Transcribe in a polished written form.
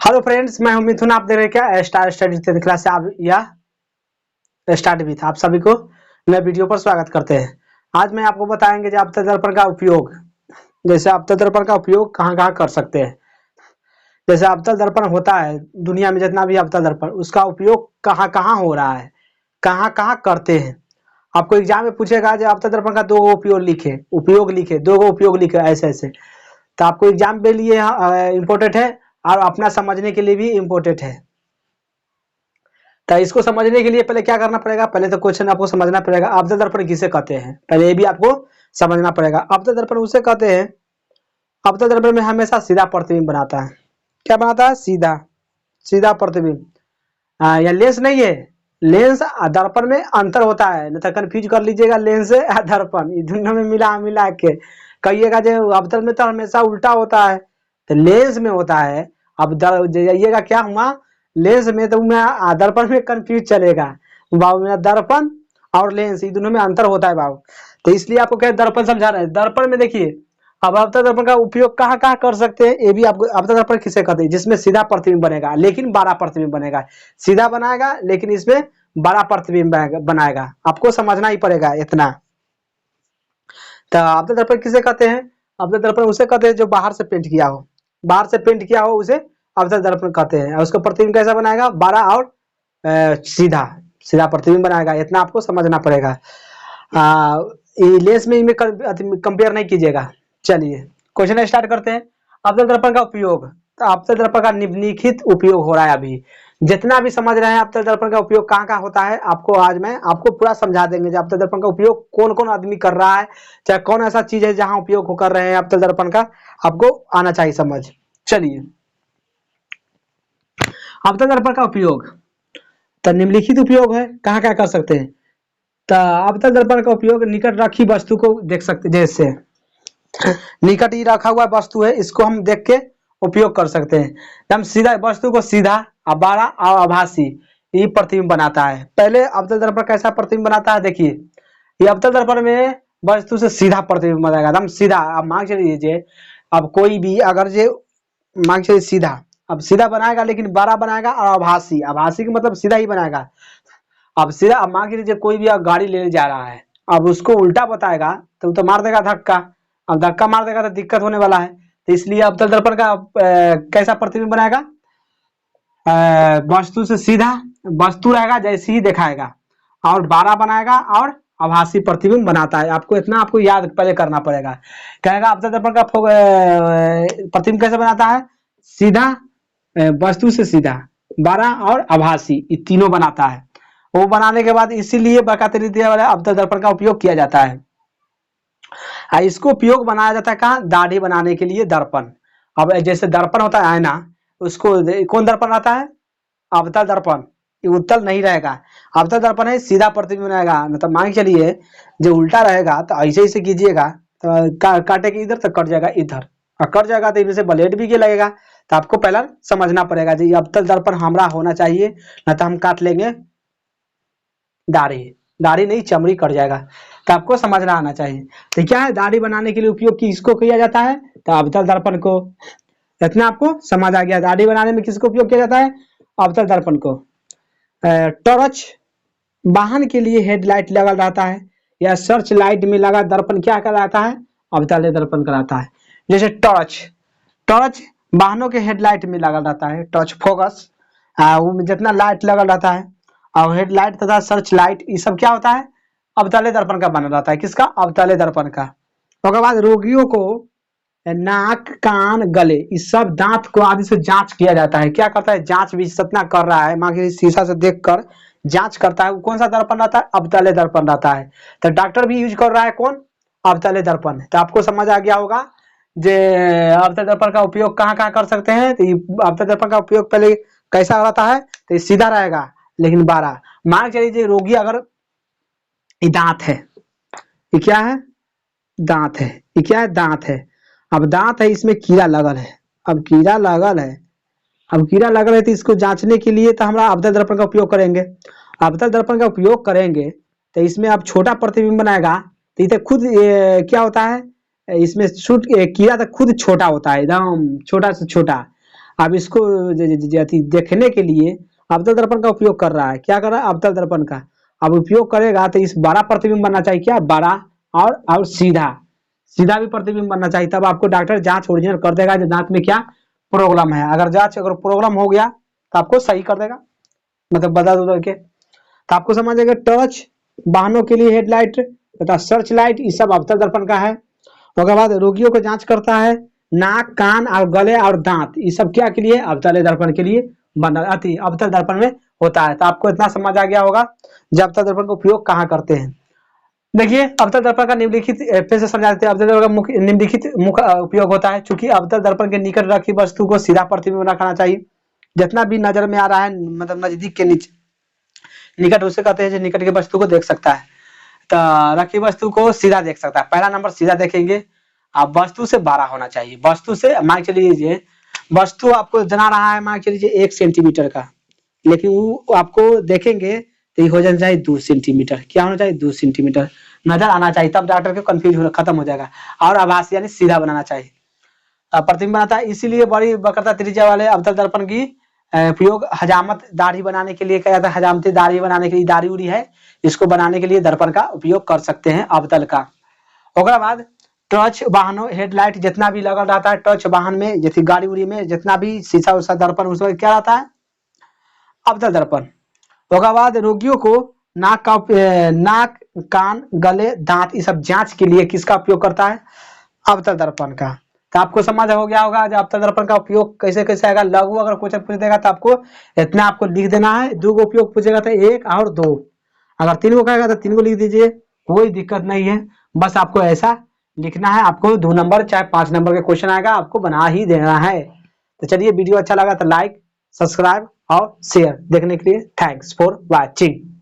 Hello friends, मैं हूं मिथुन। आप देख रहे हैं क्या स्टार स्टडी क्लास से आप या स्टार्ट भी था। आप सभी को नए वीडियो पर स्वागत करते हैं। आज मैं आपको बताएंगे जो आपतन दर्पण का उपयोग, जैसे आपतन दर्पण का उपयोग कहाँ कहाँ कर सकते हैं। जैसे आपतन दर्पण होता है, दुनिया में जितना भी आपतन दर्पण, उसका उपयोग कहाँ कहाँ हो रहा है, कहाँ कहाँ करते हैं। आपको एग्जाम में पूछेगा जो आपतन दर्पण का दो उपयोग लिखे दो उपयोग लिखे ऐसे ऐसे। तो आपको एग्जाम के लिए इम्पोर्टेंट है और अपना समझने के लिए भी इम्पोर्टेंट है। तो इसको समझने के लिए पहले क्या करना पड़ेगा, पहले तो क्वेश्चन आपको समझना पड़ेगा। आपतन दर्पण किसे कहते हैं, पहले ये भी आपको समझना पड़ेगा। आपतन दर्पण उसे कहते हैं, आपतन दर्पण में हमेशा सीधा प्रतिबिंब बनाता है। क्या बनाता है? सीधा सीधा प्रतिबिंब। या लेंस नहीं है, लेंस दर्पण में अंतर होता है, नहीं तो कंफ्यूज कर लीजिएगा लेंस या दर्पण, ये दोनों में मिला मिला के कहिएगा जो आपतन में तो हमेशा उल्टा होता है, तो लेंस में होता है। अब जाइएगा क्या हुआ, लेंस में तो मैं दर्पण में कंफ्यूज चलेगा बाबू, मेरा दर्पण और लेंस ये दोनों में अंतर होता है बाबू। तो इसलिए आपको क्या दर्पण समझा रहे हैं। दर्पण में देखिए, अब आपतन दर्पण का उपयोग कहाँ कहाँ कर सकते हैं, ये भी आपको। आपतन दर्पण किसे कहते हैं? जिसमें सीधा प्रतिबिंब बनेगा लेकिन बड़ा प्रतिबिंब बनेगा। सीधा बनाएगा लेकिन इसमें बड़ा प्रतिबिंब बनाएगा, आपको समझना ही पड़ेगा इतना। तो आपतन दर्पण किसे कहते हैं? आपतन दर्पण उसे कहते हैं जो बाहर से पेंट किया हो, बाहर से पेंट किया हो उसे आपतन दर्पण कहते हैं। और उसका प्रतिबिंब कैसा बनाएगा? बड़ा और सीधा सीधा प्रतिबिंब बनाएगा, इतना आपको समझना पड़ेगा। लेंस में इनमें कंपेयर नहीं कीजिएगा। चलिए क्वेश्चन स्टार्ट करते हैं। आपतन दर्पण का उपयोग, तो आपतन दर्पण का निम्नलिखित उपयोग हो रहा है। अभी जितना भी समझ रहे हैं आपतन दर्पण का उपयोग कहाँ कहाँ होता है, आपको आज मैं आपको पूरा समझा देंगे। आपतन दर्पण का उपयोग कौन कौन आदमी कर रहा है, चाहे कौन ऐसा चीज है जहां उपयोग कर रहे हैं आपतन दर्पण का, आपको आना चाहिए समझ। चलिए, आपतन दर्पण का उपयोग, तो निम्नलिखित उपयोग है, कहाँ क्या कर सकते हैं। तो आपतन दर्पण का उपयोग निकट रखी वस्तु को देख सकते, जैसे निकट ही रखा हुआ वस्तु है, इसको हम देख के उपयोग कर सकते हैं। हम सीधा वस्तु को सीधा बड़ा और आभासी ये प्रतिबिंब बनाता है। पहले आपतन दर्पण कैसा प्रतिबिंब बनाता है, देखिए ये आपतन दर्पण में वस्तु से सीधा प्रतिबिंब बनाएगा, एकदम सीधा। आप मान के लीजिए, अब कोई भी अगर ये मान के चलिए सीधा, अब सीधा बनाएगा लेकिन बड़ा बनाएगा और आभासी, आभासी का मतलब सीधा ही बनाएगा। अब सीधा, अब मान के लीजिए कोई भी गाड़ी लेने जा रहा है, अब उसको उल्टा बताएगा तो वो तो मार देगा धक्का। अब धक्का मार देगा तो दिक्कत होने वाला है। तो इसलिए आपतन दर्पण का कैसा प्रतिबिंब बनाएगा? वस्तु से सीधा वस्तु रहेगा जैसे ही दिखाएगा, और बड़ा बनाएगा और आभासी प्रतिबिंब बनाता है। आपको इतना आपको याद पहले करना पड़ेगा। कहेगा आपतन दर्पण का प्रतिबिंब कैसे बनाता है? सीधा, वस्तु से सीधा, बड़ा और आभासी, ये तीनों बनाता है। वो बनाने के बाद इसीलिए बकायदा वाले आपतन दर्पण का उपयोग किया जाता है। इसको उपयोग बनाया जाता है कहाँ? दाढ़ी बनाने के लिए दर्पण। अब जैसे दर्पण होता है आईना, उसको कौन दर्पण आता है? अवतल दर्पण। ये उत्तल नहीं रहेगा, अवतल दर्पण है, सीधा प्रतिबिंब बनाएगा। मतलब मान के चलिए जो उल्टा रहेगा तो ऐसे ऐसे कीजिएगा तो काटेगा इधर तो कट जाएगा इधर, और कट जाएगा तो इधर से ब्लेड भी लगेगा। तो आपको पहले समझना पड़ेगा जी अवतल दर्पण हमारा होना चाहिए, ना तो हम काट लेंगे दाढ़ी, दाढ़ी नहीं चमड़ी कट जाएगा। तो आपको समझना आना चाहिए। तो क्या है, दाढ़ी बनाने के लिए उपयोग किसको किया जाता है? तो अवतल दर्पण को। इतना आपको समझ आ गया। दाढ़ी बनाने में किसको उपयोग किया जाता है? अवतल दर्पण को। टॉर्च, वाहन के लिए हेडलाइट लगा रहता है, या सर्च लाइट में लगा दर्पण क्या कहलाता है? अवतल दर्पण कहलाता है। जैसे टॉर्च, टॉर्च वाहनों के हेडलाइट में लगा रहता है, टॉर्च फोकस, वो जितना लाइट लगा रहता है, और हेडलाइट तथा सर्च लाइट ये सब क्या होता है? अवतल दर्पण का बना रहता है। किसका? अवतल दर्पण का। उसके बाद रोगियों को नाक, कान, गले, इस सब दांत को आदि से जांच किया जाता है। क्या करता है? जांच विशेषज्ञ कर रहा है, मान के शीशा से देखकर जांच करता है। वो कौन सा दर्पण रहता है? अवतल दर्पण रहता है। तो डॉक्टर भी यूज कर रहा है कौन? अवतल दर्पण। तो आपको समझ आ गया होगा जे अवतल दर्पण का उपयोग कहाँ कहाँ कर सकते हैं। तो अवतल दर्पण का उपयोग पहले कैसा रहता है? तो सीधा रहेगा लेकिन बारह। मान के चलिए रोगी अगर ये दांत है, ये क्या है? दांत है। ये क्या है? दांत है। अब दांत है, इसमें कीड़ा लगल है। अब कीड़ा लगल है, अब कीड़ा लगल है तो इसको जांचने के लिए तो हमरा अवतल दर्पण का उपयोग करेंगे। अवतल दर्पण का उपयोग करेंगे तो इसमें अब छोटा प्रतिबिंब बनाएगा। तो इसे खुद क्या होता है, इसमें कीड़ा तो खुद छोटा होता है, एकदम छोटा से छोटा। अब इसको देखने के लिए अवतल दर्पण का उपयोग कर रहा है। क्या कर रहा है? अवतल दर्पण का अब उपयोग करेगा तो इस बड़ा प्रतिबिंब बनना चाहिए, क्या बड़ा और सीधा सीधा भी प्रतिबिंब बनना चाहिए। तब आपको डॉक्टर जांच ओरिजिनल कर देगा जो दांत में क्या प्रॉब्लम है। अगर प्रॉब्लम हो गया तो आपको सही कर देगा, मतलब बदल बदल के। तो आपको समझ आएगा टॉर्च वाहनों के लिए हेडलाइट तथा सर्च लाइट, ये सब अवतल दर्पण का है। उसके बाद रोगियों को जांच करता है नाक, कान और गले और दांत, ये सब क्या के लिए? अवतल दर्पण के लिए अवतल दर्पण में होता है। तो आपको इतना समझ आ गया होगा जब अवतल दर्पण का उपयोग कहाँ करते हैं। देखिए अवतल दर्पण का निम्नलिखित फिर से समझा देते हैं। अवतल दर्पण का निम्नलिखित मुख्य उपयोग होता है। चूंकि अवतल दर्पण के निकट रखी वस्तु को सीधा प्रतिबिंब रखना चाहिए, जितना भी नजर में आ रहा है, मतलब नजदीक के नीचे निकट उसे कहते हैं जो निकट की वस्तु को देख सकता है। तो रखी वस्तु को सीधा देख सकता है। पहला नंबर सीधा देखेंगे। आप वस्तु से बड़ा होना चाहिए, वस्तु से मान के लीजिए वस्तु आपको जना रहा है मान के लीजिए 1 सेंटीमीटर का, लेकिन वो आपको देखेंगे तो ये हो जाना चाहिए 2 सेंटीमीटर। क्या होना चाहिए? 2 सेंटीमीटर नजर आना चाहिए, तब डॉक्टर को कंफ्यूज खत्म हो जाएगा। और आभासी यानी सीधा बनाना चाहिए। प्रतिबिंब बनाता है, इसीलिए बड़ी वक्रता त्रिज्या वाले अवतल दर्पण की उपयोग हजामत दाढ़ी बनाने के लिए किया जाता है। हजामती दाढ़ी बनाने के लिए दाढ़ी उड़ी है, इसको बनाने के लिए दर्पण का उपयोग कर सकते हैं अवतल का। उसके बाद टच वाहनों हेडलाइट जितना भी लगा रहता है टच वाहन में, जैसे गाड़ी उड़ी में जितना भी शीशा उषा दर्पण उसमें क्या रहता है? अवतल दर्पण। उसके बाद रोगियों को नाक, कान, गले, दांत, ये सब जांच के लिए किसका उपयोग करता है? अवतल दर्पण का। तो आपको समझ हो गया होगा जो अवतल दर्पण का उपयोग कैसे कैसे आएगा। लघु अगर क्वेश्चन पूछ देगा तो आपको इतना आपको लिख देना है। 2 को उपयोग पूछेगा तो 1 और 2, अगर 3 को कहेगा तो 3 को लिख दीजिए, कोई दिक्कत नहीं है। बस आपको ऐसा लिखना है। आपको 2 नंबर चाहे 5 नंबर का क्वेश्चन आएगा, आपको बना ही देना है। तो चलिए वीडियो अच्छा लगा तो लाइक, सब्सक्राइब और शेयर देखने के लिए थैंक्स फॉर वॉचिंग।